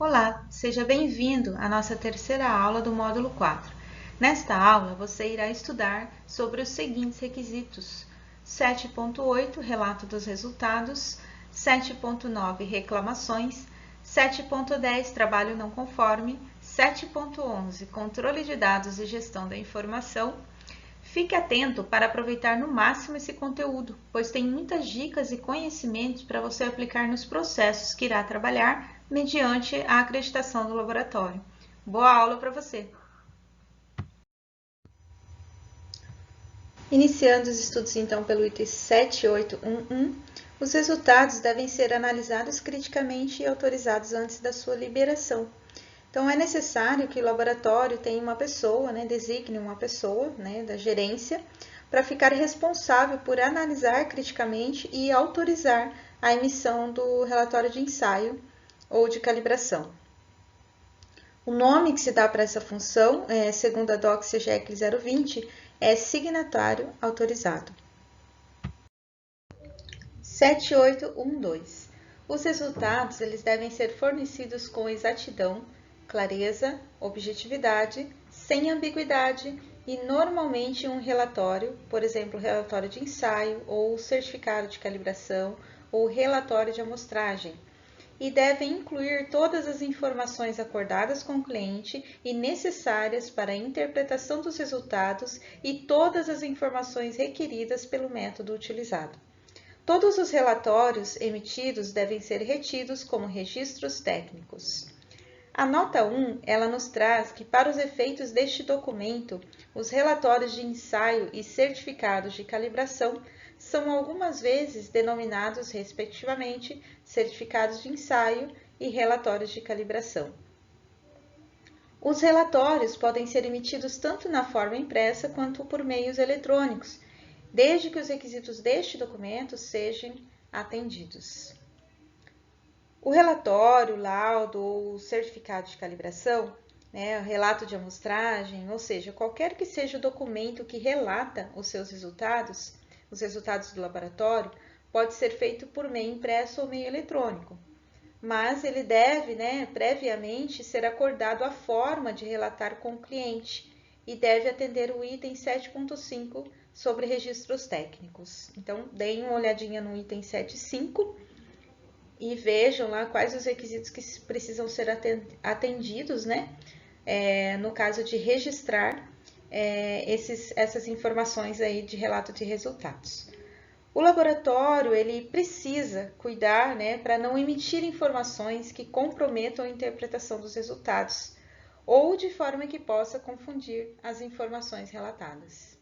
Olá, seja bem-vindo à nossa terceira aula do módulo 4. Nesta aula, você irá estudar sobre os seguintes requisitos: 7.8, relato dos resultados, 7.9, reclamações, 7.10, trabalho não conforme, 7.11, controle de dados e gestão da informação. Fique atento para aproveitar no máximo esse conteúdo, pois tem muitas dicas e conhecimentos para você aplicar nos processos que irá trabalhar mediante a acreditação do laboratório. Boa aula para você! Iniciando os estudos então pelo item 7811, os resultados devem ser analisados criticamente e autorizados antes da sua liberação. Então, é necessário que o laboratório tenha uma pessoa, designe uma pessoa da gerência, para ficar responsável por analisar criticamente e autorizar a emissão do relatório de ensaio ou de calibração. O nome que se dá para essa função, segundo a DOC CGEC 020, é signatário autorizado. 7812. Os resultados eles devem ser fornecidos com exatidão, clareza, objetividade, sem ambiguidade e normalmente um relatório, por exemplo, relatório de ensaio ou certificado de calibração ou relatório de amostragem, e devem incluir todas as informações acordadas com o cliente e necessárias para a interpretação dos resultados e todas as informações requeridas pelo método utilizado. Todos os relatórios emitidos devem ser retidos como registros técnicos. A nota 1, ela nos traz que para os efeitos deste documento, os relatórios de ensaio e certificados de calibração são algumas vezes denominados, respectivamente, certificados de ensaio e relatórios de calibração. Os relatórios podem ser emitidos tanto na forma impressa quanto por meios eletrônicos, desde que os requisitos deste documento sejam atendidos. O relatório, laudo ou certificado de calibração, o relato de amostragem, ou seja, qualquer que seja o documento que relata os seus resultados, os resultados do laboratório, pode ser feito por meio impresso ou meio eletrônico. Mas ele deve, previamente, ser acordado a forma de relatar com o cliente e deve atender o item 7.5 sobre registros técnicos. Então, deem uma olhadinha no item 7.5 e vejam lá quais os requisitos que precisam ser atendidos, no caso de registrar essas informações aí de relato de resultados. O laboratório ele precisa cuidar para não emitir informações que comprometam a interpretação dos resultados ou de forma que possa confundir as informações relatadas.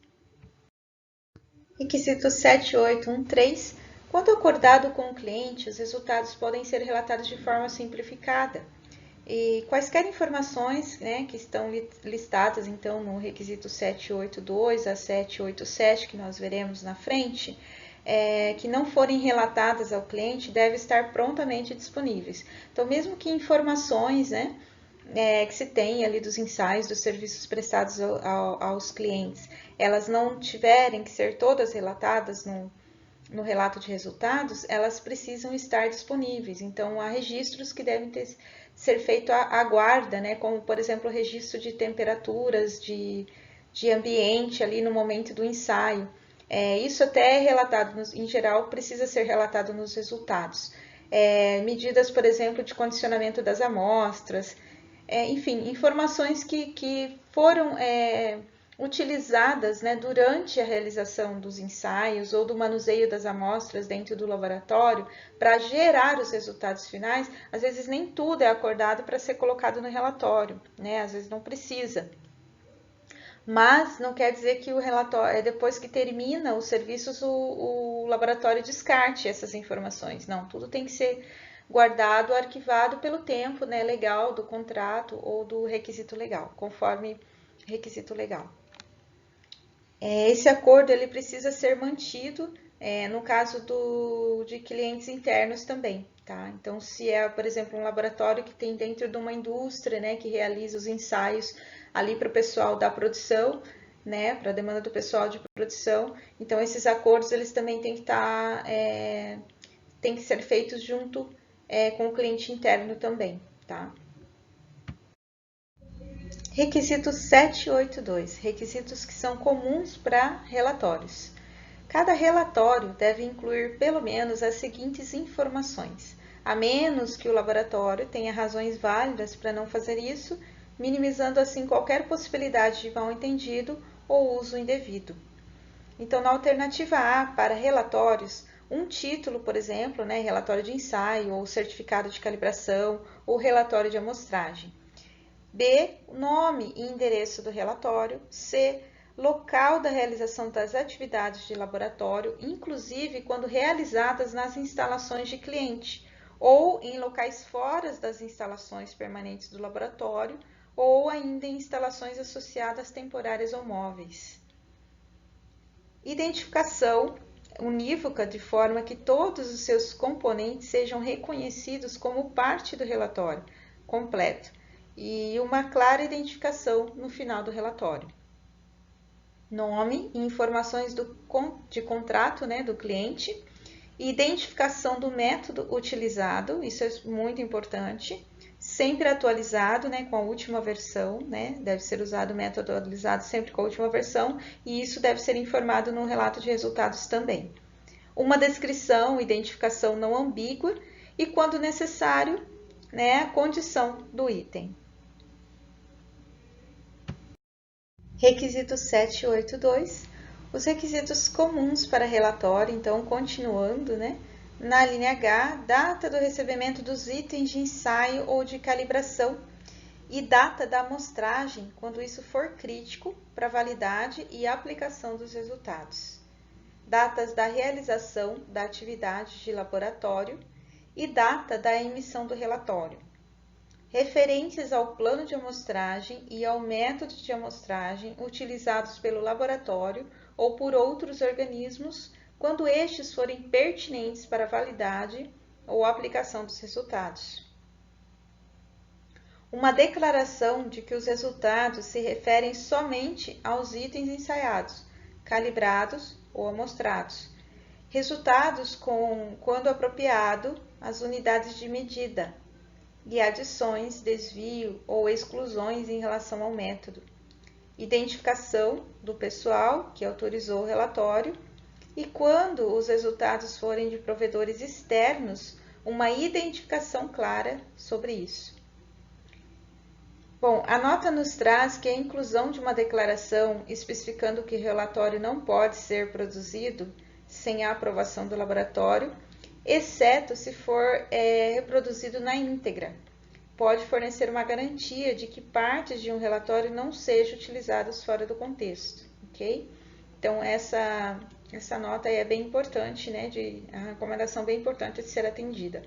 Requisito 7813. Quando acordado com o cliente, os resultados podem ser relatados de forma simplificada. E quaisquer informações que estão listadas então no requisito 782 a 787, que nós veremos na frente, que não forem relatadas ao cliente, devem estar prontamente disponíveis. Então, mesmo que informações que se tem ali dos ensaios, dos serviços prestados aos clientes, elas não tiverem que ser todas relatadas no relato de resultados, elas precisam estar disponíveis. Então, há registros que devem ser feito a guarda, como, por exemplo, o registro de temperaturas, de ambiente ali no momento do ensaio. Isso até é relatado, em geral, precisa ser relatado nos resultados. Medidas, por exemplo, de condicionamento das amostras, enfim, informações que foram utilizadas durante a realização dos ensaios ou do manuseio das amostras dentro do laboratório para gerar os resultados finais. Às vezes nem tudo é acordado para ser colocado no relatório, às vezes não precisa. Mas não quer dizer que o relatório, depois que termina os serviços, o laboratório descarte essas informações. Não, tudo tem que ser guardado, arquivado pelo tempo legal do contrato ou do requisito legal, conforme requisito legal. Esse acordo ele precisa ser mantido no caso de clientes internos também, tá? Então, se é, por exemplo, um laboratório que tem dentro de uma indústria, que realiza os ensaios ali para o pessoal da produção, para a demanda do pessoal de produção, então esses acordos eles também têm que estar, tem que ser feitos junto com o cliente interno também, tá? Requisito 782, requisitos que são comuns para relatórios. Cada relatório deve incluir pelo menos as seguintes informações, a menos que o laboratório tenha razões válidas para não fazer isso, minimizando assim qualquer possibilidade de mal-entendido ou uso indevido. Então, na alternativa A, para relatórios, um título, por exemplo, relatório de ensaio, ou certificado de calibração, ou relatório de amostragem. B, nome e endereço do relatório. C, local da realização das atividades de laboratório, inclusive quando realizadas nas instalações de cliente, ou em locais fora das instalações permanentes do laboratório, ou ainda em instalações associadas temporárias ou móveis. Identificação unívoca, de forma que todos os seus componentes sejam reconhecidos como parte do relatório completo, e uma clara identificação no final do relatório. Nome e informações de contrato do cliente, identificação do método utilizado, isso é muito importante, sempre atualizado com a última versão, deve ser usado o método atualizado sempre com a última versão, e isso deve ser informado no relato de resultados também. Uma descrição, identificação não ambígua e, quando necessário, a condição do item. Requisito 782, os requisitos comuns para relatório, então, continuando, na linha H, data do recebimento dos itens de ensaio ou de calibração e data da amostragem, quando isso for crítico para a validade e aplicação dos resultados. Datas da realização da atividade de laboratório e data da emissão do relatório. Referentes ao plano de amostragem e ao método de amostragem utilizados pelo laboratório ou por outros organismos, quando estes forem pertinentes para a validade ou aplicação dos resultados. Uma declaração de que os resultados se referem somente aos itens ensaiados, calibrados ou amostrados. Resultados quando apropriado, as unidades de medida e adições, desvio ou exclusões em relação ao método. Identificação do pessoal que autorizou o relatório e, quando os resultados forem de provedores externos, uma identificação clara sobre isso. Bom, a nota nos traz que a inclusão de uma declaração especificando que o relatório não pode ser produzido sem a aprovação do laboratório, exceto se for reproduzido na íntegra. Pode fornecer uma garantia de que partes de um relatório não sejam utilizadas fora do contexto, ok? Então, essa nota aí é bem importante, a recomendação bem importante de ser atendida.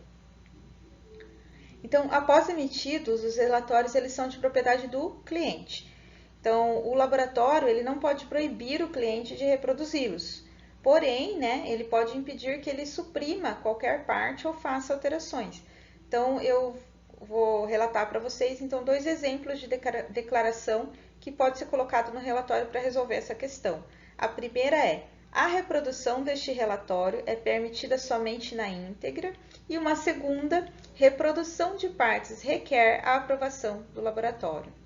Então, após emitidos, os relatórios eles são de propriedade do cliente. Então, o laboratório ele não pode proibir o cliente de reproduzi-los. Porém, ele pode impedir que ele suprima qualquer parte ou faça alterações. Então, eu vou relatar para vocês, então, 2 exemplos de declaração que pode ser colocado no relatório para resolver essa questão. A primeira é: a reprodução deste relatório é permitida somente na íntegra, e uma segunda, reprodução de partes requer a aprovação do laboratório.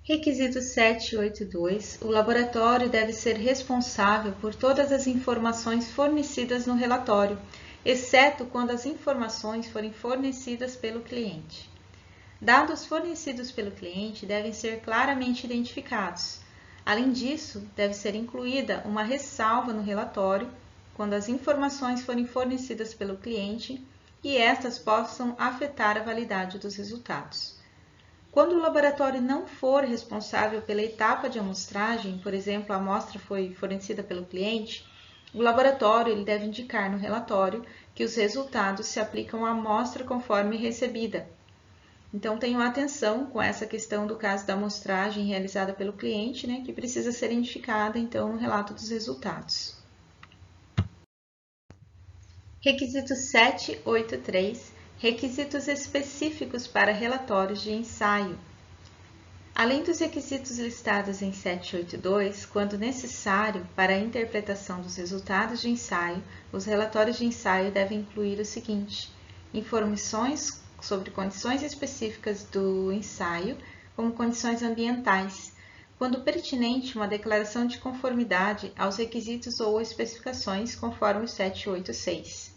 Requisito 782. O laboratório deve ser responsável por todas as informações fornecidas no relatório, exceto quando as informações forem fornecidas pelo cliente. Dados fornecidos pelo cliente devem ser claramente identificados. Além disso, deve ser incluída uma ressalva no relatório quando as informações forem fornecidas pelo cliente e estas possam afetar a validade dos resultados. Quando o laboratório não for responsável pela etapa de amostragem, por exemplo, a amostra foi fornecida pelo cliente, o laboratório ele deve indicar no relatório que os resultados se aplicam à amostra conforme recebida. Então, tenham atenção com essa questão do caso da amostragem realizada pelo cliente, que precisa ser identificada, então, no relato dos resultados. Requisito 783. Requisitos específicos para relatórios de ensaio. Além dos requisitos listados em 782, quando necessário para a interpretação dos resultados de ensaio, os relatórios de ensaio devem incluir o seguinte: informações sobre condições específicas do ensaio, como condições ambientais, quando pertinente uma declaração de conformidade aos requisitos ou especificações conforme o 786.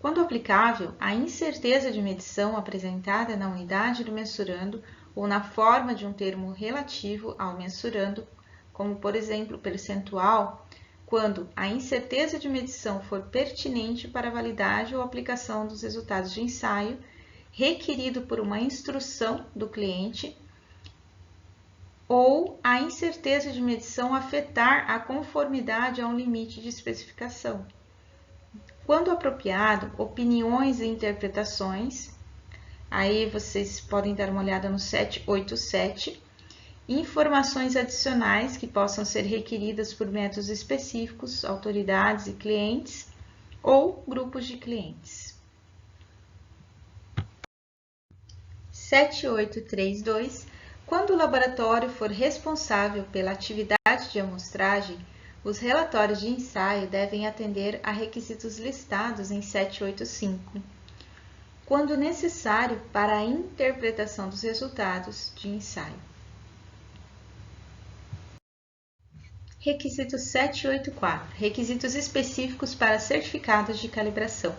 Quando aplicável, a incerteza de medição apresentada na unidade do mensurando ou na forma de um termo relativo ao mensurando, como por exemplo percentual, quando a incerteza de medição for pertinente para a validade ou aplicação dos resultados de ensaio, requerido por uma instrução do cliente, ou a incerteza de medição afetar a conformidade a um limite de especificação. Quando apropriado, opiniões e interpretações, aí vocês podem dar uma olhada no 787, informações adicionais que possam ser requeridas por métodos específicos, autoridades e clientes, ou grupos de clientes. 7832. Quando o laboratório for responsável pela atividade de amostragem, os relatórios de ensaio devem atender a requisitos listados em 785, quando necessário para a interpretação dos resultados de ensaio. Requisito 784. Requisitos específicos para certificados de calibração.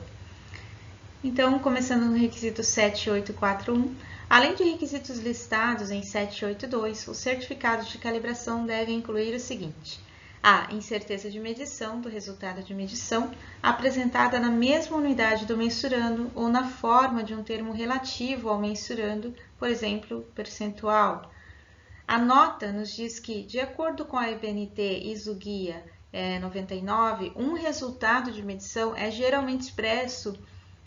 Então, começando no requisito 7841, além de requisitos listados em 782, os certificados de calibração devem incluir o seguinte: a incerteza de medição do resultado de medição, apresentada na mesma unidade do mensurando ou na forma de um termo relativo ao mensurando, por exemplo, percentual. A nota nos diz que, de acordo com a EBNT ISO Guia 99, um resultado de medição é geralmente expresso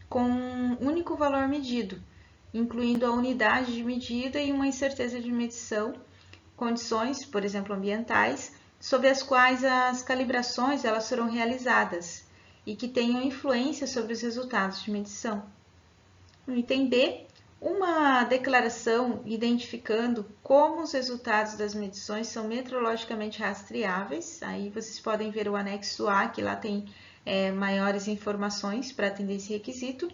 com um único valor medido, incluindo a unidade de medida e uma incerteza de medição, condições, por exemplo, ambientais, sobre as quais as calibrações elas foram realizadas e que tenham influência sobre os resultados de medição. No item B, uma declaração identificando como os resultados das medições são metrologicamente rastreáveis. Aí vocês podem ver o anexo A, que lá tem maiores informações para atender esse requisito,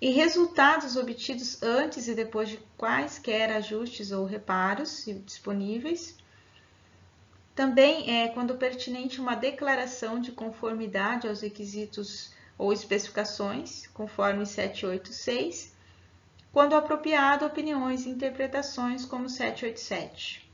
e resultados obtidos antes e depois de quaisquer ajustes ou reparos disponíveis. Também quando pertinente, uma declaração de conformidade aos requisitos ou especificações, conforme 786, quando apropriado, opiniões e interpretações, como 787.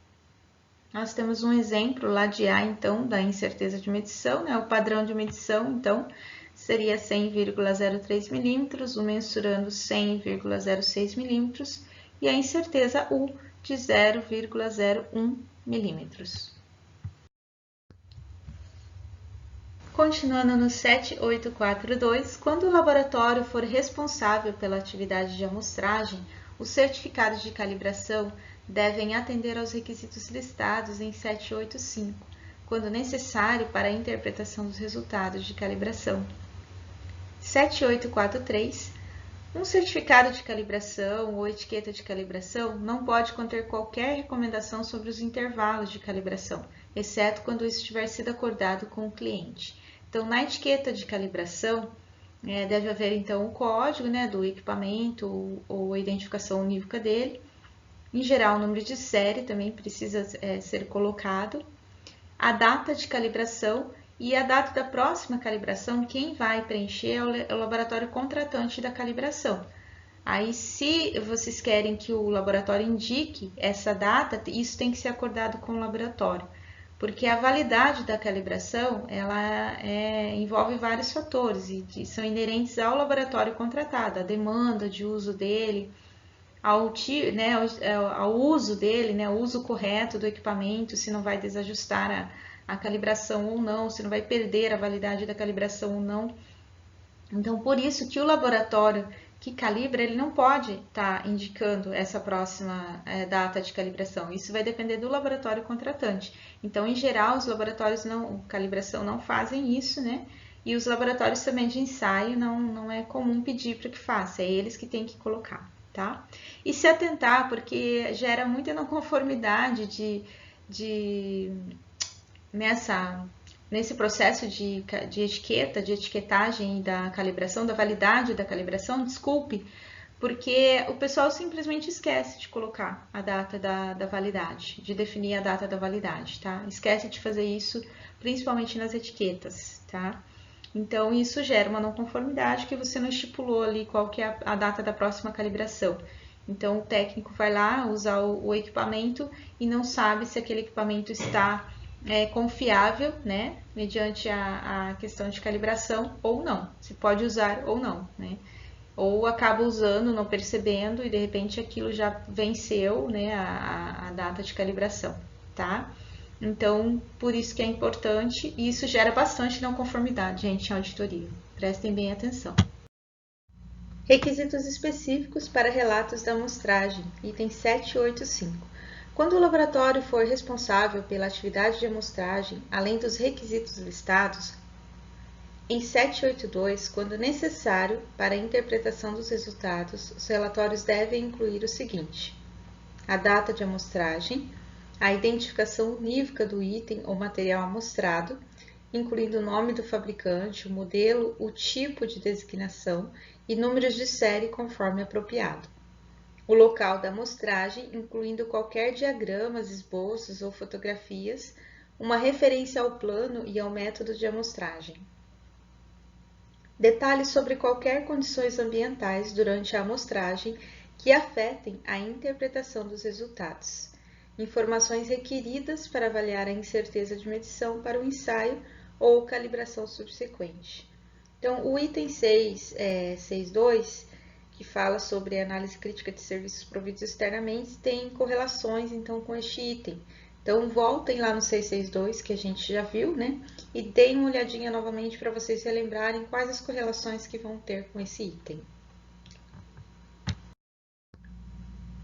Nós temos um exemplo lá de A, então, da incerteza de medição, né? O padrão de medição, então, seria 100,03 milímetros, o mensurando 100,06 milímetros e a incerteza U de 0,01 milímetros. Continuando no 7842, quando o laboratório for responsável pela atividade de amostragem, os certificados de calibração devem atender aos requisitos listados em 785, quando necessário para a interpretação dos resultados de calibração. 7843. Um certificado de calibração ou etiqueta de calibração não pode conter qualquer recomendação sobre os intervalos de calibração, exceto quando isso tiver sido acordado com o cliente. Então, na etiqueta de calibração, deve haver então o código do equipamento ou a identificação unívoca dele. Em geral, o número de série também precisa ser colocado. A data de calibração e a data da próxima calibração, quem vai preencher é o laboratório contratante da calibração. Aí, se vocês querem que o laboratório indique essa data, isso tem que ser acordado com o laboratório, porque a validade da calibração ela envolve vários fatores e são inerentes ao laboratório contratado, a demanda de uso dele, ao uso dele, o uso correto do equipamento, se não vai desajustar a calibração ou não, se não vai perder a validade da calibração ou não. Então, por isso que o laboratório que calibra, ele não pode estar indicando essa próxima data de calibração. Isso vai depender do laboratório contratante. Então, em geral, os laboratórios de calibração não fazem isso, né? E os laboratórios também de ensaio não é comum pedir para que faça, é eles que têm que colocar, tá? E se atentar, porque gera muita não conformidade nesse processo de etiqueta, de etiquetagem da calibração, da validade da calibração, desculpe, porque o pessoal simplesmente esquece de colocar a data da validade, de definir a data da validade, tá? Esquece de fazer isso, principalmente nas etiquetas, tá? Então, isso gera uma não conformidade que você não estipulou ali qual que é a data da próxima calibração. Então, o técnico vai lá usar o equipamento e não sabe se aquele equipamento está confiável, né, mediante a questão de calibração ou não, se pode usar ou não, né, ou acaba usando, não percebendo e de repente aquilo já venceu, né, a data de calibração, tá? Então, por isso que é importante e isso gera bastante não conformidade, gente, em auditoria. Prestem bem atenção. Requisitos específicos para relatos da amostragem, item 785. Quando o laboratório for responsável pela atividade de amostragem, além dos requisitos listados, em 782, quando necessário para a interpretação dos resultados, os relatórios devem incluir o seguinte: a data de amostragem, a identificação unívoca do item ou material amostrado, incluindo o nome do fabricante, o modelo, o tipo de designação e números de série conforme apropriado. O local da amostragem, incluindo qualquer diagramas, esboços ou fotografias, uma referência ao plano e ao método de amostragem. Detalhes sobre qualquer condições ambientais durante a amostragem que afetem a interpretação dos resultados. Informações requeridas para avaliar a incerteza de medição para o ensaio ou calibração subsequente. Então, o item 6.2, que fala sobre análise crítica de serviços providos externamente, tem correlações, então, com este item. Então, voltem lá no 662, que a gente já viu, né? E deem uma olhadinha novamente para vocês relembrarem quais as correlações que vão ter com esse item.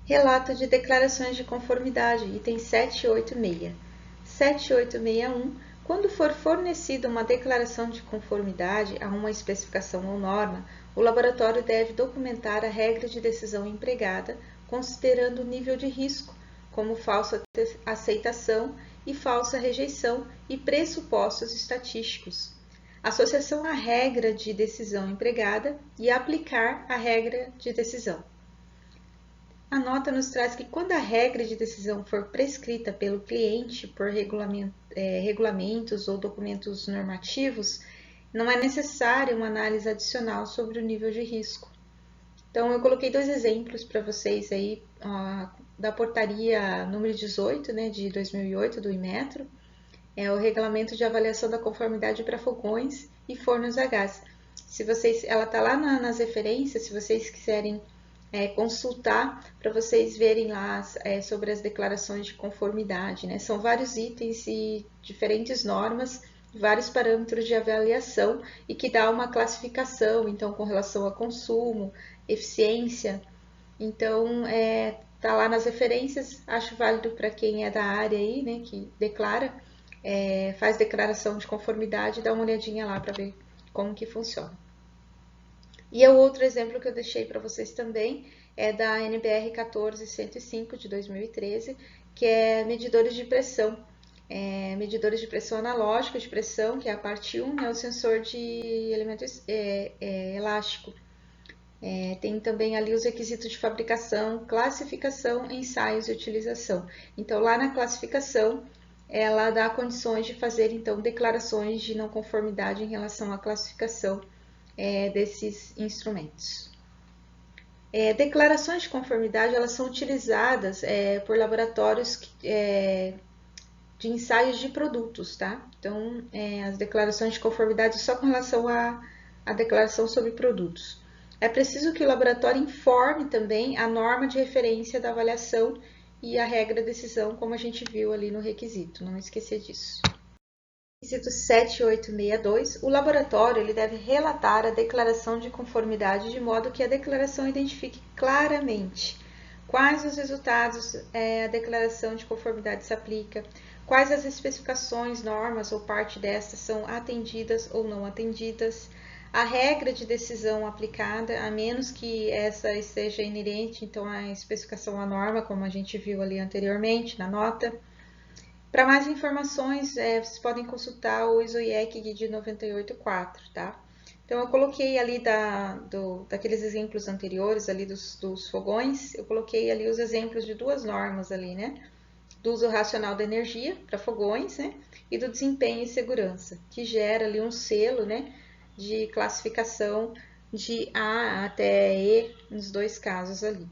Relato de declarações de conformidade, item 786. 7861. Quando for fornecida uma declaração de conformidade a uma especificação ou norma, o laboratório deve documentar a regra de decisão empregada, considerando o nível de risco, como falsa aceitação e falsa rejeição e pressupostos estatísticos, associação à regra de decisão empregada e aplicar a regra de decisão. A nota nos traz que quando a regra de decisão for prescrita pelo cliente por regulamentos ou documentos normativos, não é necessária uma análise adicional sobre o nível de risco. Então, eu coloquei dois exemplos para vocês aí, da portaria número 18, né, de 2008, do Inmetro, é o regulamento de avaliação da conformidade para fogões e fornos a gás. Ela está lá nas referências, se vocês quiserem consultar para vocês verem lá sobre as declarações de conformidade, né? São vários itens e diferentes normas, vários parâmetros de avaliação e que dá uma classificação, então, com relação a consumo, eficiência. Então, tá lá nas referências, acho válido para quem é da área aí, né, que declara, faz declaração de conformidade, dá uma olhadinha lá para ver como que funciona. E o outro exemplo que eu deixei para vocês também é da NBR 14105 de 2013, que é medidores de pressão. Medidores de pressão analógica de pressão, que é a parte 1, é o sensor de elemento elástico. Tem também ali os requisitos de fabricação, classificação, ensaios e utilização. Então, lá na classificação, ela dá condições de fazer, então, declarações de não conformidade em relação à classificação desses instrumentos. Declarações de conformidade, elas são utilizadas por laboratórios de ensaios de produtos, tá? Então, as declarações de conformidade só com relação à declaração sobre produtos. É preciso que o laboratório informe também a norma de referência da avaliação e a regra de decisão, como a gente viu ali no requisito, não esquecer disso. Requisito 7862, o laboratório ele deve relatar a declaração de conformidade de modo que a declaração identifique claramente quais os resultados a declaração de conformidade se aplica, quais as especificações, normas ou parte destas são atendidas ou não atendidas, a regra de decisão aplicada, a menos que essa esteja inerente, então, à especificação, à norma, como a gente viu ali anteriormente na nota. Para mais informações, vocês podem consultar o ISO IEC de 98.4, tá? Então, eu coloquei ali daqueles exemplos anteriores ali dos fogões, eu coloquei ali os exemplos de duas normas ali, né? Do uso racional da energia para fogões, né? E do desempenho e segurança, que gera ali um selo, né? De classificação de A até E nos dois casos ali.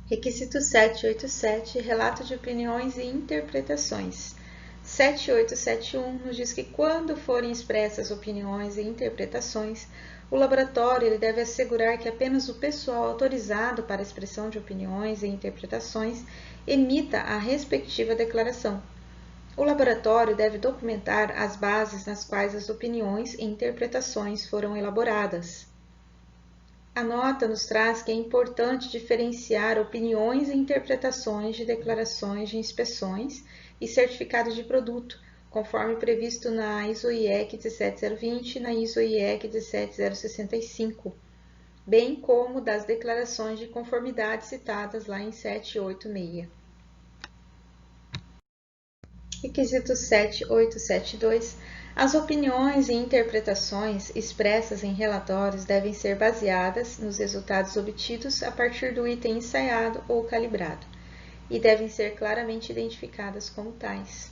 Requisito 787, relato de opiniões e interpretações. 7871 nos diz que quando forem expressas opiniões e interpretações, o laboratório ele deve assegurar que apenas o pessoal autorizado para a expressão de opiniões e interpretações emita a respectiva declaração. O laboratório deve documentar as bases nas quais as opiniões e interpretações foram elaboradas. A nota nos traz que é importante diferenciar opiniões e interpretações de declarações de inspeções e certificados de produto, conforme previsto na ISO IEC 17020 e na ISO IEC 17065, bem como das declarações de conformidade citadas lá em 786. Requisito 7872. As opiniões e interpretações expressas em relatórios devem ser baseadas nos resultados obtidos a partir do item ensaiado ou calibrado e devem ser claramente identificadas como tais.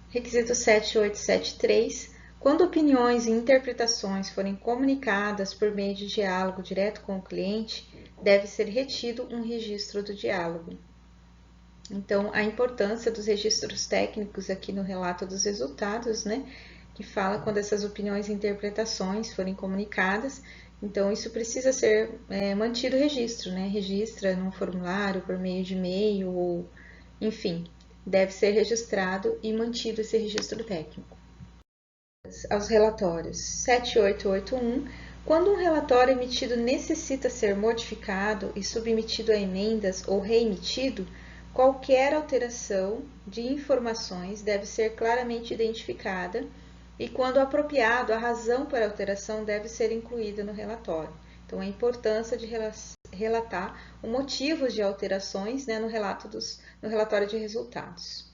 Requisito 7873. Quando opiniões e interpretações forem comunicadas por meio de diálogo direto com o cliente, deve ser retido um registro do diálogo. Então, a importância dos registros técnicos aqui no relato dos resultados, né? Que fala quando essas opiniões e interpretações forem comunicadas. Então, isso precisa ser mantido o registro, né? Registra num formulário, por meio de e-mail, ou enfim, deve ser registrado e mantido esse registro técnico. Aos relatórios 7881. Quando um relatório emitido necessita ser modificado e submetido a emendas ou reemitido, qualquer alteração de informações deve ser claramente identificada e, quando apropriado, a razão para a alteração deve ser incluída no relatório. Então, a importância de relatar os motivos de alterações, né, no relatório de resultados.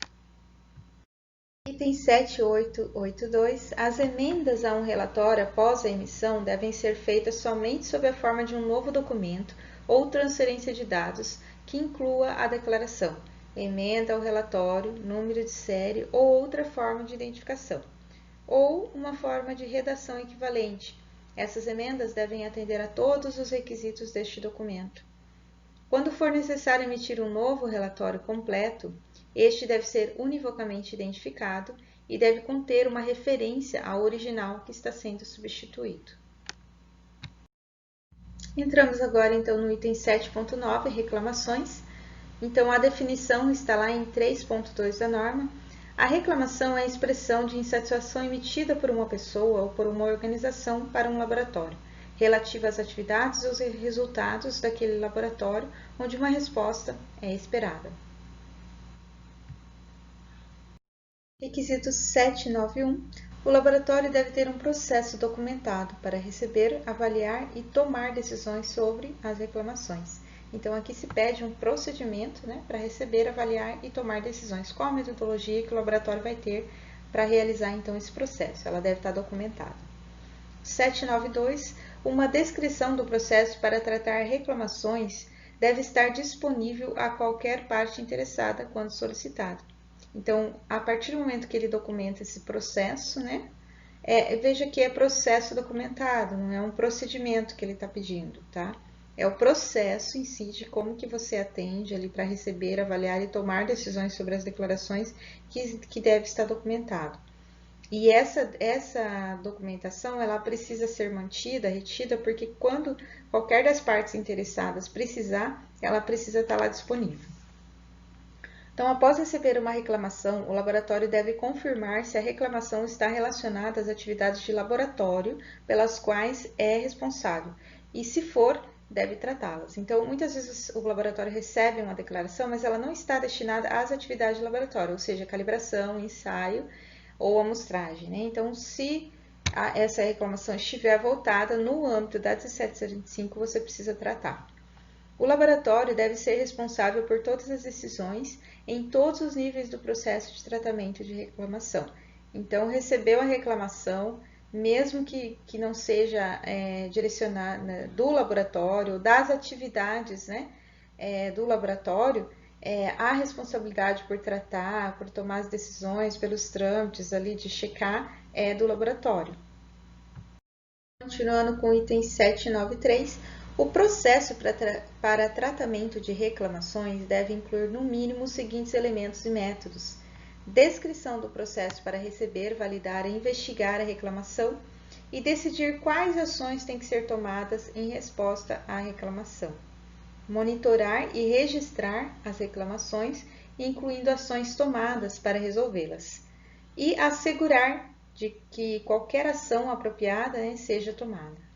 Item 7882. As emendas a um relatório após a emissão devem ser feitas somente sob a forma de um novo documento ou transferência de dados que inclua a declaração, emenda ao relatório, número de série ou outra forma de identificação, ou uma forma de redação equivalente. Essas emendas devem atender a todos os requisitos deste documento. Quando for necessário emitir um novo relatório completo, este deve ser univocamente identificado e deve conter uma referência ao original que está sendo substituído. Entramos agora então no item 7.9, reclamações. Então, a definição está lá em 3.2 da norma. A reclamação é a expressão de insatisfação emitida por uma pessoa ou por uma organização para um laboratório, relativa às atividades ou resultados daquele laboratório, onde uma resposta é esperada. Requisito 791. O laboratório deve ter um processo documentado para receber, avaliar e tomar decisões sobre as reclamações. Então, aqui se pede um procedimento, né, para receber, avaliar e tomar decisões. Qual a metodologia que o laboratório vai ter para realizar, então, esse processo? Ela deve estar documentada. 792. Uma descrição do processo para tratar reclamações deve estar disponível a qualquer parte interessada quando solicitado. Então, a partir do momento que ele documenta esse processo, né? Veja que é processo documentado, não é um procedimento que ele está pedindo, tá? É o processo em si de como que você atende ali para receber, avaliar e tomar decisões sobre as declarações que deve estar documentado. E essa documentação, ela precisa ser mantida, retida, porque quando qualquer das partes interessadas precisar, ela precisa estar lá disponível. Então, após receber uma reclamação, o laboratório deve confirmar se a reclamação está relacionada às atividades de laboratório pelas quais é responsável e, se for, deve tratá-las. Então, muitas vezes o laboratório recebe uma declaração, mas ela não está destinada às atividades de laboratório, ou seja, calibração, ensaio ou amostragem, né? Então, se essa reclamação estiver voltada no âmbito da 1705, você precisa tratar. O laboratório deve ser responsável por todas as decisões em todos os níveis do processo de tratamento de reclamação. Então, recebeu a reclamação, mesmo que não seja direcionada do laboratório, das atividades, né, do laboratório, há responsabilidade por tratar, por tomar as decisões, pelos trâmites ali de checar, do laboratório. Continuando com o item 793, o processo para tratamento de reclamações deve incluir no mínimo os seguintes elementos e métodos: descrição do processo para receber, validar e investigar a reclamação e decidir quais ações têm que ser tomadas em resposta à reclamação. Monitorar e registrar as reclamações, incluindo ações tomadas para resolvê-las. E assegurar de que qualquer ação apropriada, né, seja tomada.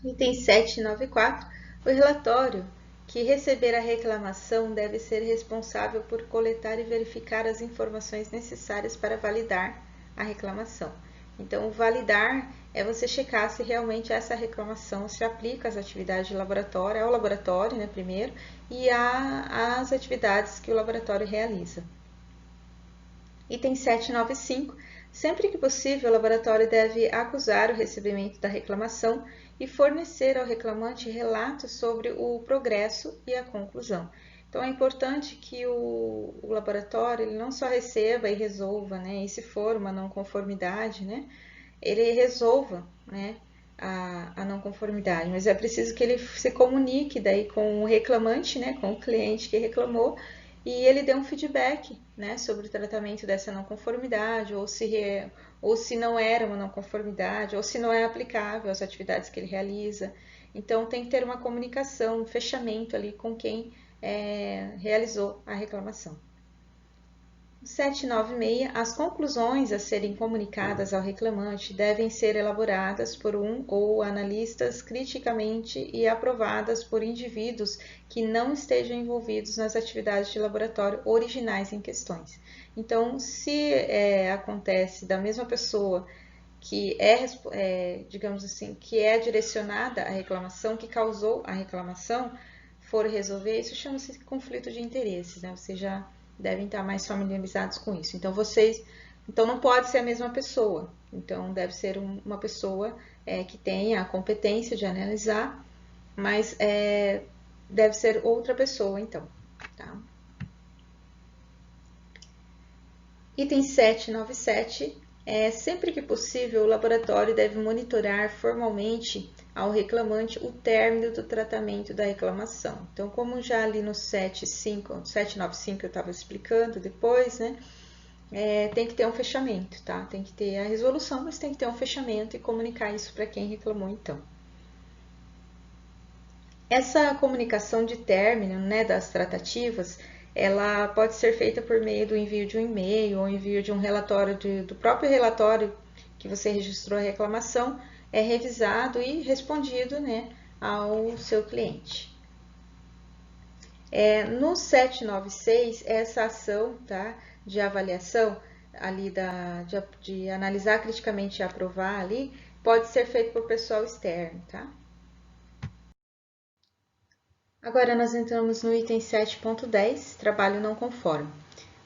Item 794. O relatório que receber a reclamação deve ser responsável por coletar e verificar as informações necessárias para validar a reclamação. Então, o validar é você checar se realmente essa reclamação se aplica às atividades de laboratório, ao laboratório, né, primeiro, e às atividades que o laboratório realiza. Item 795. Sempre que possível, o laboratório deve acusar o recebimento da reclamação e fornecer ao reclamante relatos sobre o progresso e a conclusão. Então, é importante que o laboratório ele não só receba e resolva, né, e se for uma não conformidade, né, ele resolva, né, a não conformidade, mas é preciso que ele se comunique daí com o reclamante, né, com o cliente que reclamou, e ele dê um feedback, né, sobre o tratamento dessa não conformidade, ou se não era uma não conformidade, ou se não é aplicável às atividades que ele realiza. Então, tem que ter uma comunicação, um fechamento ali com quem realizou a reclamação. 796. As conclusões a serem comunicadas ao reclamante devem ser elaboradas por um ou analistas criticamente e aprovadas por indivíduos que não estejam envolvidos nas atividades de laboratório originais em questões. Então, se acontece da mesma pessoa que digamos assim, que é direcionada à reclamação, que causou a reclamação, for resolver, isso chama-se conflito de interesses, né? Você já devem estar mais familiarizados com isso. Então não pode ser a mesma pessoa. Então deve ser uma pessoa que tenha a competência de analisar, mas deve ser outra pessoa, então. Tá? Item 797. Sempre que possível, o laboratório deve monitorar formalmente ao reclamante o término do tratamento da reclamação. Então, como já ali no 795 eu estava explicando depois, né? Tem que ter um fechamento, tá? Tem que ter a resolução, mas tem que ter um fechamento e comunicar isso para quem reclamou, então. Essa comunicação de término, né, das tratativas, ela pode ser feita por meio do envio de um e-mail ou envio de um relatório do próprio relatório que você registrou a reclamação, é revisado e respondido, né, ao seu cliente. No 796, essa ação, tá, de avaliação ali de analisar criticamente e aprovar ali, pode ser feito por pessoal externo, tá? Agora nós entramos no item 7.10, trabalho não conforme.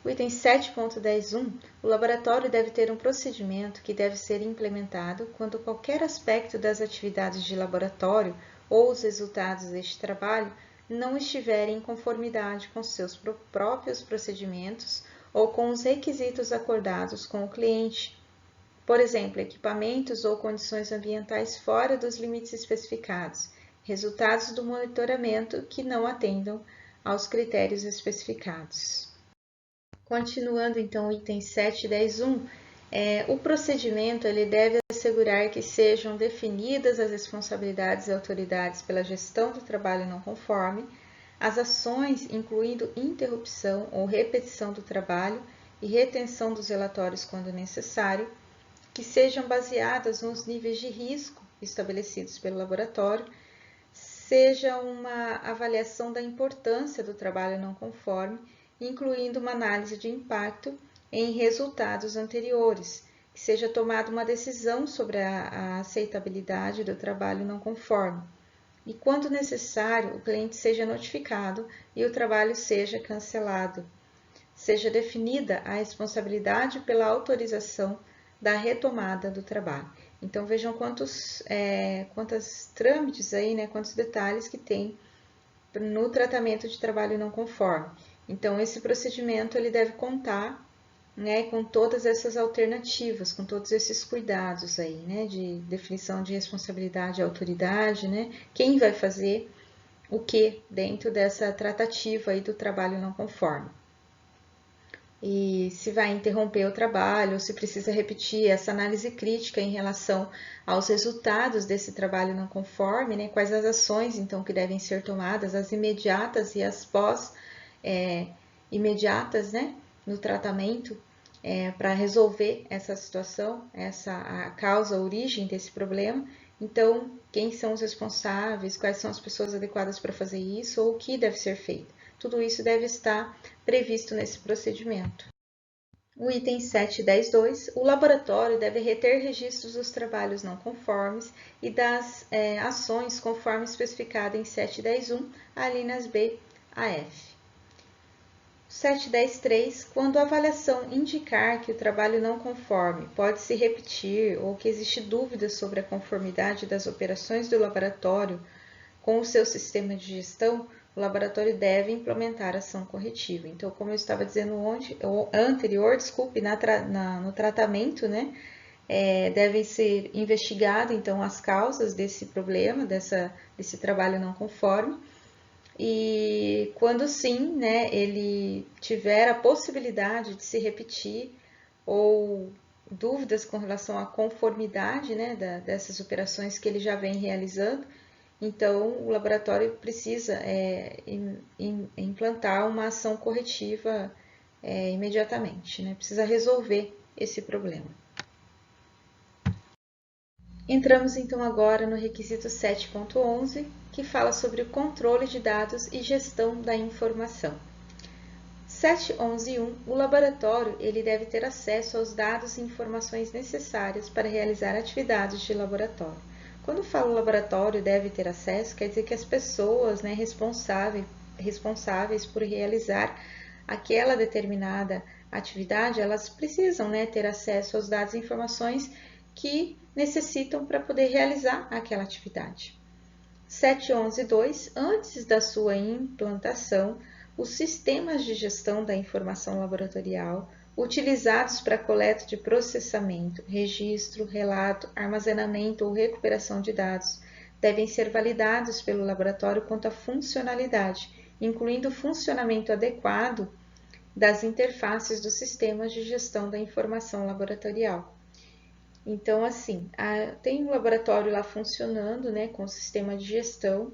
O item 7.10.1, o laboratório deve ter um procedimento que deve ser implementado quando qualquer aspecto das atividades de laboratório ou os resultados deste trabalho não estiverem em conformidade com seus próprios procedimentos ou com os requisitos acordados com o cliente. Por exemplo, equipamentos ou condições ambientais fora dos limites especificados, resultados do monitoramento que não atendam aos critérios especificados. Continuando então o item 7.10.1, o procedimento ele deve assegurar que sejam definidas as responsabilidades e autoridades pela gestão do trabalho não conforme, as ações incluindo interrupção ou repetição do trabalho e retenção dos relatórios quando necessário, que sejam baseadas nos níveis de risco estabelecidos pelo laboratório, seja uma avaliação da importância do trabalho não conforme, incluindo uma análise de impacto em resultados anteriores, que seja tomada uma decisão sobre a aceitabilidade do trabalho não conforme, e, quando necessário, o cliente seja notificado e o trabalho seja cancelado. Seja definida a responsabilidade pela autorização da retomada do trabalho. Então, vejam quantos trâmites aí, né, quantos detalhes que tem no tratamento de trabalho não conforme. Então, esse procedimento ele deve contar, né, com todas essas alternativas, com todos esses cuidados aí, né, de definição de responsabilidade e autoridade, né, quem vai fazer o que dentro dessa tratativa aí do trabalho não conforme. E se vai interromper o trabalho, ou se precisa repetir essa análise crítica em relação aos resultados desse trabalho não conforme, né? Quais as ações, então, que devem ser tomadas, as imediatas e as pós-imediatas, né? No tratamento, para resolver essa situação, a causa, a origem desse problema. Então, quem são os responsáveis, quais são as pessoas adequadas para fazer isso, ou o que deve ser feito. Tudo isso deve estar previsto nesse procedimento. O item 7.10.2, o laboratório deve reter registros dos trabalhos não conformes e das ações conforme especificado em 7.10.1, alíneas B a F. 7.10.3, quando a avaliação indicar que o trabalho não conforme pode se repetir ou que existe dúvida sobre a conformidade das operações do laboratório com o seu sistema de gestão, o laboratório deve implementar ação corretiva. Então, como eu estava dizendo anterior, desculpe, no tratamento, né, devem ser investigadas, então, as causas desse problema, desse trabalho não conforme, e quando sim, né, ele tiver a possibilidade de se repetir ou dúvidas com relação à conformidade, né, dessas operações que ele já vem realizando, então o laboratório precisa implantar uma ação corretiva imediatamente, né, precisa resolver esse problema. Entramos então agora no requisito 7.11, que fala sobre o controle de dados e gestão da informação. 7.11.1, o laboratório ele deve ter acesso aos dados e informações necessárias para realizar atividades de laboratório. Quando falo laboratório deve ter acesso, quer dizer que as pessoas, né, responsáveis por realizar aquela determinada atividade, elas precisam, né, ter acesso aos dados e informações que necessitam para poder realizar aquela atividade. 7.11.2, antes da sua implantação, os sistemas de gestão da informação laboratorial utilizados para coleta de processamento, registro, relato, armazenamento ou recuperação de dados devem ser validados pelo laboratório quanto à funcionalidade, incluindo o funcionamento adequado das interfaces dos sistemas de gestão da informação laboratorial. Então, assim, tem um laboratório lá funcionando, né, com o sistema de gestão,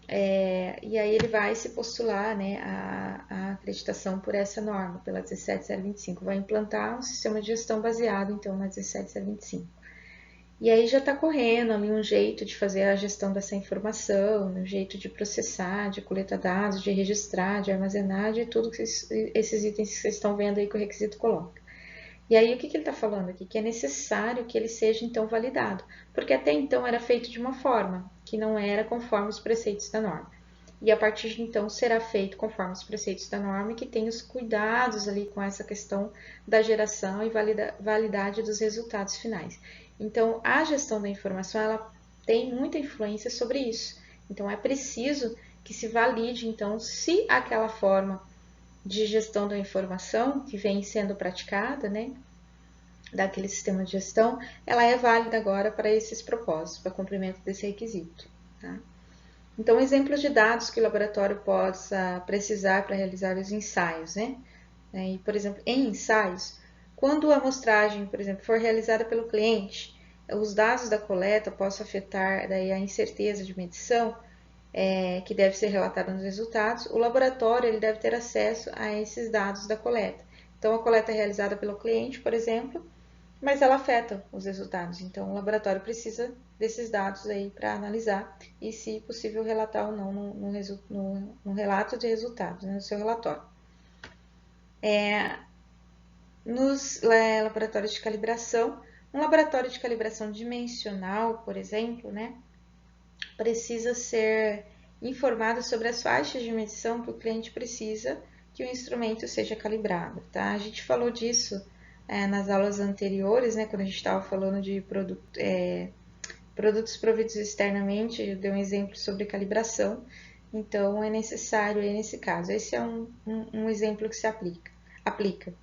e aí ele vai se postular, né, a acreditação por essa norma, pela 17025, vai implantar um sistema de gestão baseado, então, na 17025. E aí já está correndo ali um jeito de fazer a gestão dessa informação, um jeito de processar, de coletar dados, de registrar, de armazenar, de tudo que esses itens que vocês estão vendo aí que o requisito coloca. E aí, o que ele está falando aqui? Que é necessário que ele seja, então, validado, porque até então era feito de uma forma que não era conforme os preceitos da norma. E a partir de então será feito conforme os preceitos da norma e que tem os cuidados ali com essa questão da geração e validade dos resultados finais. Então, a gestão da informação, ela tem muita influência sobre isso. Então, é preciso que se valide, então, se aquela forma de gestão da informação que vem sendo praticada, né, daquele sistema de gestão, ela é válida agora para esses propósitos, para cumprimento desse requisito. Tá? Então, exemplos de dados que o laboratório possa precisar para realizar os ensaios, né? E, por exemplo, em ensaios, quando a amostragem, por exemplo, for realizada pelo cliente, os dados da coleta possam afetar daí a incerteza de medição, que deve ser relatada nos resultados, o laboratório ele deve ter acesso a esses dados da coleta. Então, a coleta é realizada pelo cliente, por exemplo, mas ela afeta os resultados. Então, o laboratório precisa desses dados aí para analisar e, se possível, relatar ou não no relato de resultados, né, no seu relatório. Nos laboratórios de calibração, um laboratório de calibração dimensional, por exemplo, né, precisa ser informado sobre as faixas de medição que o cliente precisa que o instrumento seja calibrado, tá? A gente falou disso nas aulas anteriores, né, quando a gente estava falando de produtos providos externamente, eu dei um exemplo sobre calibração, então é necessário aí nesse caso. Esse é um exemplo que se aplica.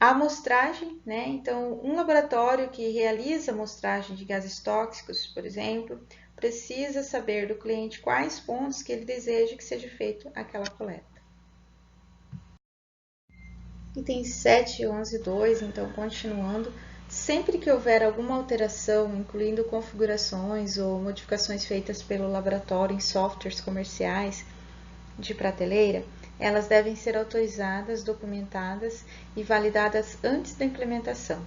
A amostragem, né? Então, um laboratório que realiza amostragem de gases tóxicos, por exemplo, precisa saber do cliente quais pontos que ele deseja que seja feito aquela coleta. Itens 7, 11 e 2, então, continuando, sempre que houver alguma alteração, incluindo configurações ou modificações feitas pelo laboratório em softwares comerciais de prateleira, elas devem ser autorizadas, documentadas e validadas antes da implementação.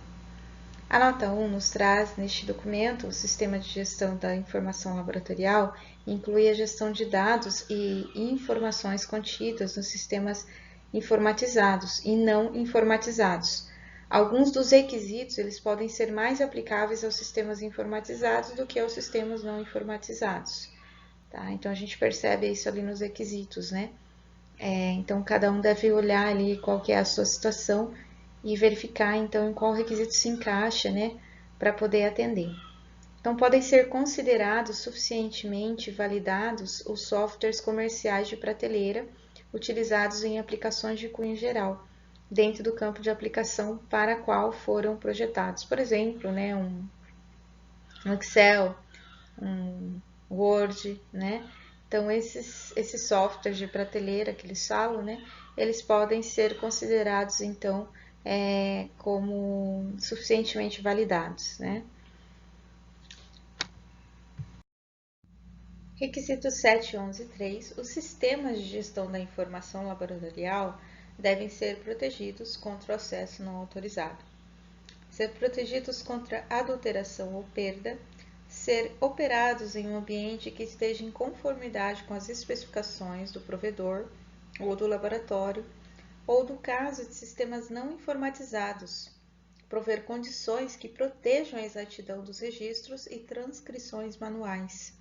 A nota 1 nos traz, neste documento, o sistema de gestão da informação laboratorial inclui a gestão de dados e informações contidas nos sistemas informatizados e não informatizados. Alguns dos requisitos eles podem ser mais aplicáveis aos sistemas informatizados do que aos sistemas não informatizados. Tá? Então, a gente percebe isso ali nos requisitos, né? Então, cada um deve olhar ali qual que é a sua situação e verificar, então, em qual requisito se encaixa, né, para poder atender. Então, podem ser considerados suficientemente validados os softwares comerciais de prateleira utilizados em aplicações de cunho geral, dentro do campo de aplicação para qual foram projetados. Por exemplo, né, um Excel, um Word, né? Então, esses softwares de prateleira que eles falam, né? Eles podem ser considerados, então, como suficientemente validados, né? Requisitos 7, 11 e 3. Os sistemas de gestão da informação laboratorial devem ser protegidos contra o acesso não autorizado. Ser protegidos contra adulteração ou perda, ser operados em um ambiente que esteja em conformidade com as especificações do provedor ou do laboratório, ou no caso de sistemas não informatizados, prover condições que protejam a exatidão dos registros e transcrições manuais,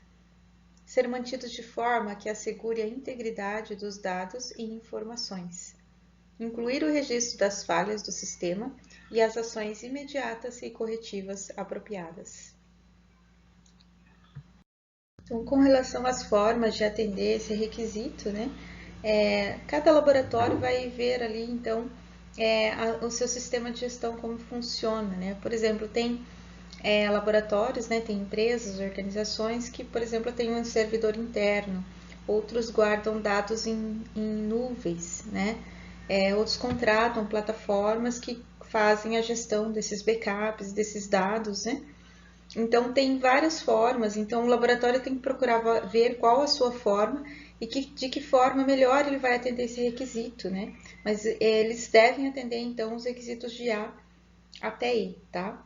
ser mantidos de forma que assegure a integridade dos dados e informações, incluir o registro das falhas do sistema e as ações imediatas e corretivas apropriadas. Então, com relação às formas de atender esse requisito, né, cada laboratório vai ver ali, então, o seu sistema de gestão, como funciona, né? Por exemplo, tem laboratórios, né, tem empresas, organizações que, por exemplo, têm um servidor interno, outros guardam dados em nuvens, né? Outros contratam plataformas que fazem a gestão desses backups, desses dados, né? Então, tem várias formas, então o laboratório tem que procurar ver qual a sua forma e de que forma melhor ele vai atender esse requisito, né? Mas eles devem atender, então, os requisitos de A até E, tá?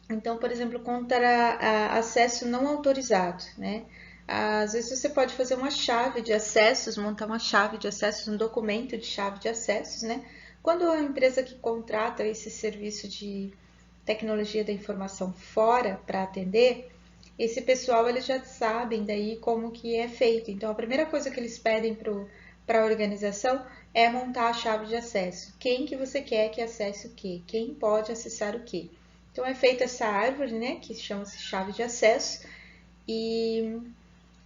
Então, por exemplo, contra acesso não autorizado, né? Às vezes você pode fazer uma chave de acessos, montar uma chave de acessos, um documento de chave de acessos, né? Quando a empresa que contrata esse serviço de tecnologia da informação fora para atender, esse pessoal eles já sabem daí como que é feito. Então, a primeira coisa que eles pedem para a organização é montar a chave de acesso. Quem que você quer que acesse o quê? Quem pode acessar o quê? Então, é feita essa árvore, né, que chama-se chave de acesso, e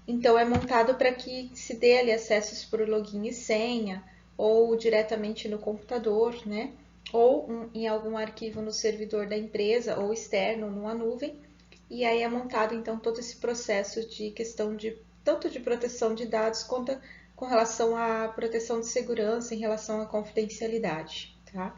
então é montado para que se dê ali acessos por login e senha, ou diretamente no computador, né, ou em algum arquivo no servidor da empresa, ou externo, numa nuvem, e aí é montado então todo esse processo de questão de tanto de proteção de dados quanto com relação à proteção de segurança em relação à confidencialidade, tá?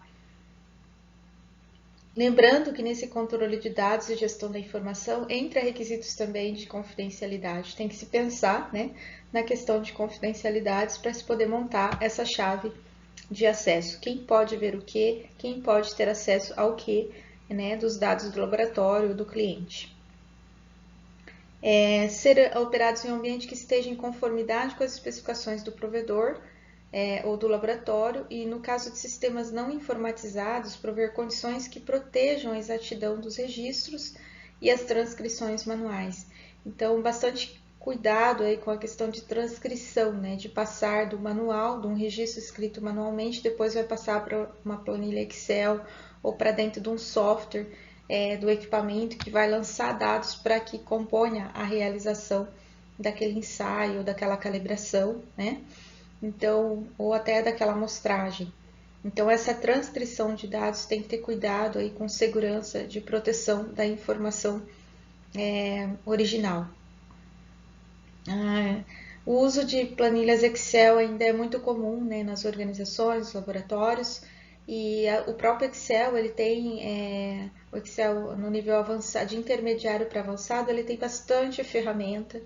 Lembrando que nesse controle de dados e gestão da informação, entra requisitos também de confidencialidade. Tem que se pensar, né, na questão de confidencialidades para se poder montar essa chave de acesso. Quem pode ver o que, quem pode ter acesso ao que, né, dos dados do laboratório do cliente. Ser operados em um ambiente que esteja em conformidade com as especificações do provedor ou do laboratório, e no caso de sistemas não informatizados, prover condições que protejam a exatidão dos registros e as transcrições manuais. Então, bastante cuidado aí com a questão de transcrição, né? De passar do manual, de um registro escrito manualmente, depois vai passar para uma planilha Excel ou para dentro de um software do equipamento que vai lançar dados para que componha a realização daquele ensaio, daquela calibração, né? Então, ou até daquela amostragem. Então, essa transcrição de dados tem que ter cuidado aí com segurança de proteção da informação original. O uso de planilhas Excel ainda é muito comum, né, nas organizações, laboratórios, e o próprio Excel, ele tem, o Excel no nível avançado, de intermediário para avançado, ele tem bastante ferramenta,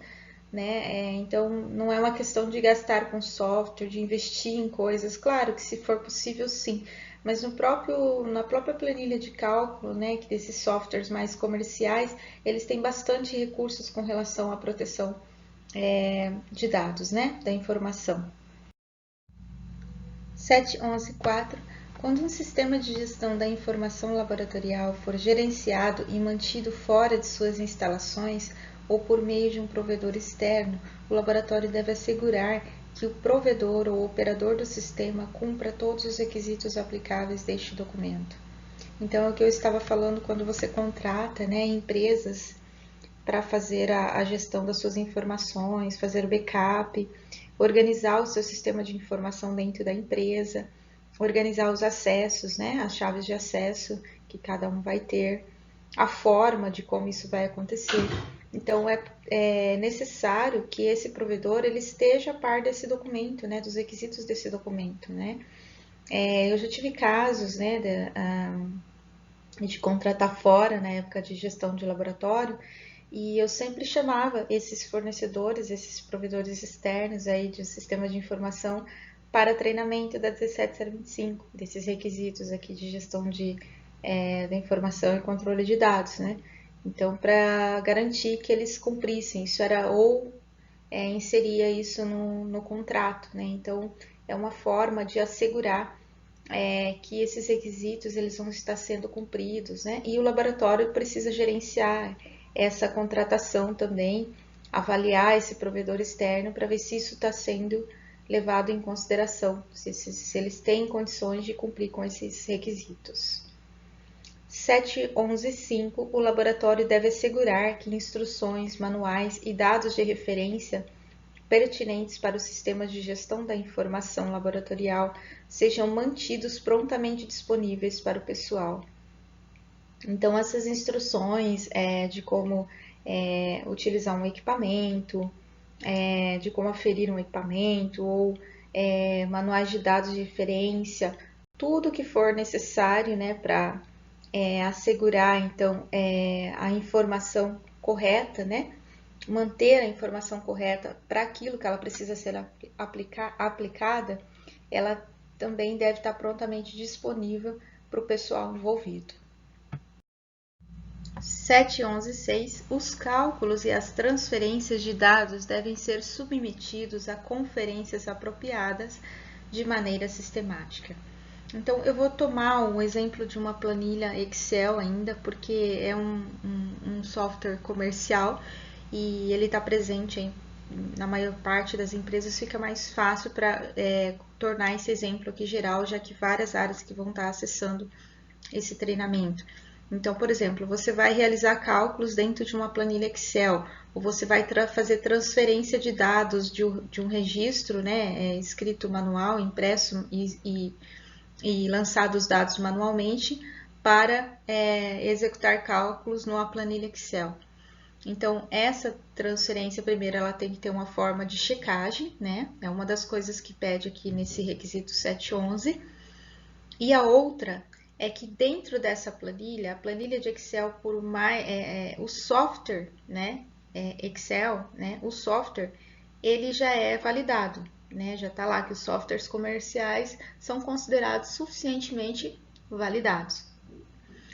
né, então não é uma questão de gastar com software, de investir em coisas, claro que se for possível sim, mas na própria planilha de cálculo, né, que desses softwares mais comerciais, eles têm bastante recursos com relação à proteção de dados, né, da informação. 7.11.4. Quando um sistema de gestão da informação laboratorial for gerenciado e mantido fora de suas instalações ou por meio de um provedor externo, o laboratório deve assegurar que o provedor ou operador do sistema cumpra todos os requisitos aplicáveis deste documento. Então, é o que eu estava falando quando você contrata, né, empresas para fazer a gestão das suas informações, fazer o backup, organizar o seu sistema de informação dentro da empresa, organizar os acessos, né, as chaves de acesso que cada um vai ter, a forma de como isso vai acontecer. Então, é necessário que esse provedor ele esteja a par desse documento, né, dos requisitos desse documento, né. Eu já tive casos, né, de contratar fora na época de gestão de laboratório, e eu sempre chamava esses fornecedores, esses provedores externos aí de sistema de informação para treinamento da 17025, desses requisitos aqui de gestão da informação e controle de dados, né? Então, para garantir que eles cumprissem, isso era ou inseria isso no contrato, né? Então, é uma forma de assegurar que esses requisitos eles vão estar sendo cumpridos, né? E o laboratório precisa gerenciar essa contratação também, avaliar esse provedor externo para ver se isso está sendo levado em consideração, se eles têm condições de cumprir com esses requisitos. 7.11.5. O laboratório deve assegurar que instruções, manuais e dados de referência pertinentes para o sistema de gestão da informação laboratorial sejam mantidos prontamente disponíveis para o pessoal. Então, essas instruções de como utilizar um equipamento, de como aferir um equipamento, ou manuais de dados de referência, tudo que for necessário, né, para assegurar, então, a informação correta, né, manter a informação correta para aquilo que ela precisa ser aplicada, ela também deve estar prontamente disponível para o pessoal envolvido. 7.11.6. Os cálculos e as transferências de dados devem ser submetidos a conferências apropriadas de maneira sistemática. Então, eu vou tomar um exemplo de uma planilha Excel ainda, porque é um software comercial e ele está presente na maior parte das empresas, fica mais fácil para tornar esse exemplo aqui geral, já que várias áreas que vão estar acessando esse treinamento. Então, por exemplo, você vai realizar cálculos dentro de uma planilha Excel, ou você vai fazer transferência de dados de um registro, né, escrito manual, impresso e lançado os dados manualmente para executar cálculos numa planilha Excel. Então, essa transferência, primeiro, ela tem que ter uma forma de checagem, né? É uma das coisas que pede aqui nesse requisito 7.11. E a outra é que dentro dessa planilha, a planilha de Excel, por mais, o software, né? Excel, né? O software, ele já é validado, né? Já está lá que os softwares comerciais são considerados suficientemente validados.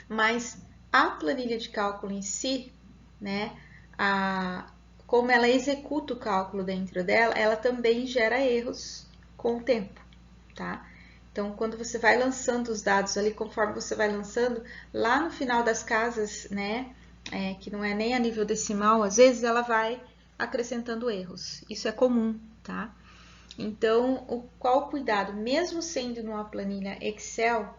Mas a planilha de cálculo em si, né? Como ela executa o cálculo dentro dela, ela também gera erros com o tempo, tá? Então, quando você vai lançando os dados ali, conforme você vai lançando, lá no final das casas, né, que não é nem a nível decimal, às vezes ela vai acrescentando erros. Isso é comum, tá? Então, qual o cuidado? Mesmo sendo numa planilha Excel,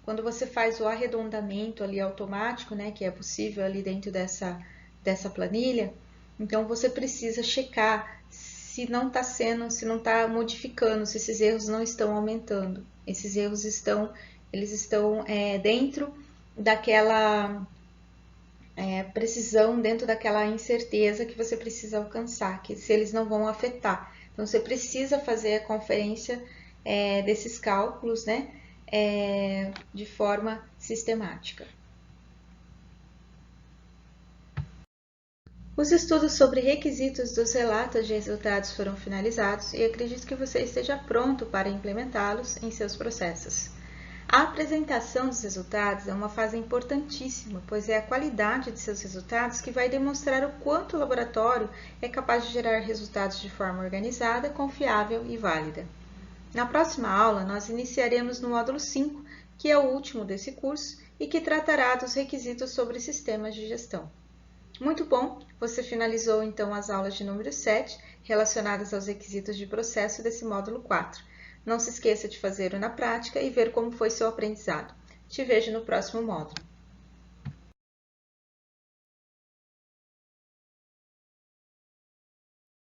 quando você faz o arredondamento ali automático, né, que é possível ali dentro dessa planilha, então você precisa checar se não está se não está modificando, se esses erros não estão aumentando. Esses erros eles estão dentro daquela precisão, dentro daquela incerteza que você precisa alcançar, que se eles não vão afetar. Então, você precisa fazer a conferência desses cálculos, né, de forma sistemática. Os estudos sobre requisitos dos relatos de resultados foram finalizados e acredito que você esteja pronto para implementá-los em seus processos. A apresentação dos resultados é uma fase importantíssima, pois é a qualidade de seus resultados que vai demonstrar o quanto o laboratório é capaz de gerar resultados de forma organizada, confiável e válida. Na próxima aula, nós iniciaremos no módulo 5, que é o último desse curso e que tratará dos requisitos sobre sistemas de gestão. Muito bom! Você finalizou então as aulas de número 7, relacionadas aos requisitos de processo desse módulo 4. Não se esqueça de fazer-o na prática e ver como foi seu aprendizado. Te vejo no próximo módulo.